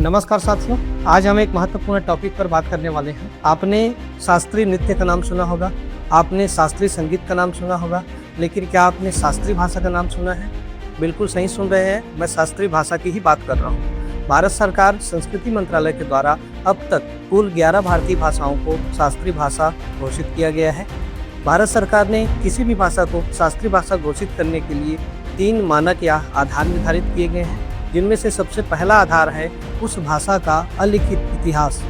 नमस्कार साथियों, आज हम एक महत्वपूर्ण टॉपिक पर बात करने वाले हैं। आपने शास्त्रीय नृत्य का नाम सुना होगा, आपने शास्त्रीय संगीत का नाम सुना होगा, लेकिन क्या आपने शास्त्रीय भाषा का नाम सुना है? बिल्कुल सही सुन रहे हैं, मैं शास्त्रीय भाषा की ही बात कर रहा हूँ। भारत सरकार संस्कृति मंत्रालय के द्वारा अब तक कुल 11 भारतीय भाषाओं को शास्त्रीय भाषा घोषित किया गया है। भारत सरकार ने किसी भी भाषा को शास्त्रीय भाषा घोषित करने के लिए 3 मानक या आधार निर्धारित किए गए हैं, जिनमें से सबसे पहला आधार है उस भाषा का अलिखित इतिहास।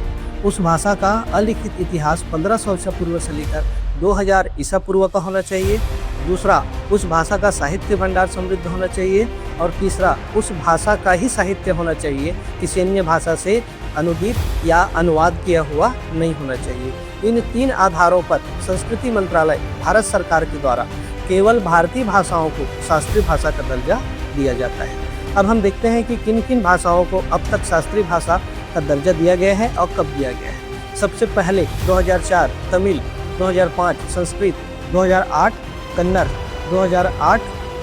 उस भाषा का अलिखित इतिहास 1500 ईसा पूर्व से लेकर 2000 ईसा पूर्व का होना चाहिए। दूसरा, उस भाषा का साहित्य भंडार समृद्ध होना चाहिए। और तीसरा, उस भाषा का ही साहित्य होना चाहिए, किसी अन्य भाषा से अनुदित या अनुवाद किया हुआ नहीं होना चाहिए। इन 3 आधारों पर संस्कृति मंत्रालय भारत सरकार के द्वारा केवल भारतीय भाषाओं को शास्त्रीय भाषा का दर्जा दिया जाता है। अब हम देखते हैं कि किन किन भाषाओं को अब तक शास्त्रीय भाषा का दर्जा दिया गया है और कब दिया गया है। सबसे पहले 2004 तमिल, 2005 संस्कृत, 2008 कन्नड़, 2008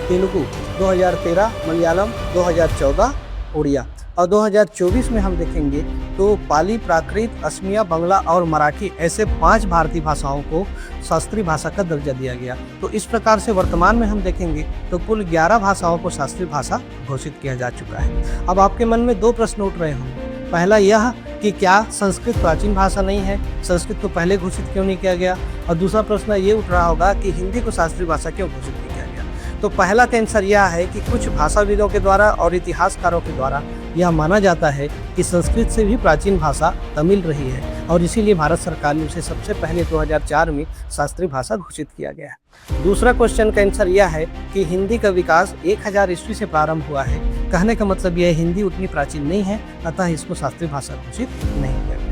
तेलुगु, 2013 मलयालम, 2014 उड़िया और 2024 में हम देखेंगे तो पाली, प्राकृत, असमिया, बंगला और मराठी ऐसे 5 भारतीय भाषाओं को शास्त्रीय भाषा का दर्जा दिया गया। तो इस प्रकार से वर्तमान में हम देखेंगे तो कुल 11 भाषाओं को शास्त्रीय भाषा घोषित किया जा चुका है। अब आपके मन में 2 प्रश्न उठ रहे होंगे। पहला यह कि क्या संस्कृत प्राचीन भाषा नहीं है, संस्कृत को पहले घोषित क्यों नहीं किया गया? और दूसरा प्रश्न ये उठ रहा होगा कि हिंदी को शास्त्रीय भाषा क्यों घोषित नहीं किया गया? तो पहला का आंसर यह है कि कुछ भाषाविदों के द्वारा और इतिहासकारों के द्वारा यह माना जाता है कि संस्कृत से भी प्राचीन भाषा तमिल रही है और इसीलिए भारत सरकार ने उसे सबसे पहले 2004 में शास्त्रीय भाषा घोषित किया गया है। दूसरा क्वेश्चन का आंसर यह है कि हिंदी का विकास 1000 ईस्वी से प्रारंभ हुआ है। कहने का मतलब यह हिंदी उतनी प्राचीन नहीं है, अतः इसको शास्त्रीय भाषा घोषित नहीं किया गया।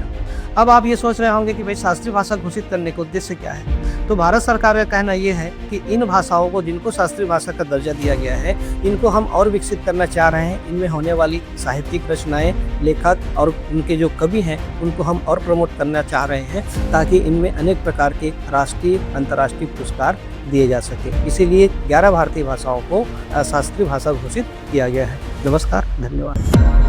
अब आप ये सोच रहे होंगे कि भाई शास्त्रीय भाषा घोषित करने का उद्देश्य क्या है? तो भारत सरकार का कहना यह है कि इन भाषाओं को जिनको शास्त्रीय भाषा का दर्जा दिया गया है, इनको हम और विकसित करना चाह रहे हैं। इनमें होने वाली साहित्यिक रचनाएं, लेखक और उनके जो कवि हैं उनको हम और प्रमोट करना चाह रहे हैं, ताकि इनमें अनेक प्रकार के राष्ट्रीय अंतर्राष्ट्रीय पुरस्कार दिए जा सके। इसीलिए 11 भारतीय भाषाओं को शास्त्रीय भाषा घोषित किया गया है। नमस्कार, धन्यवाद।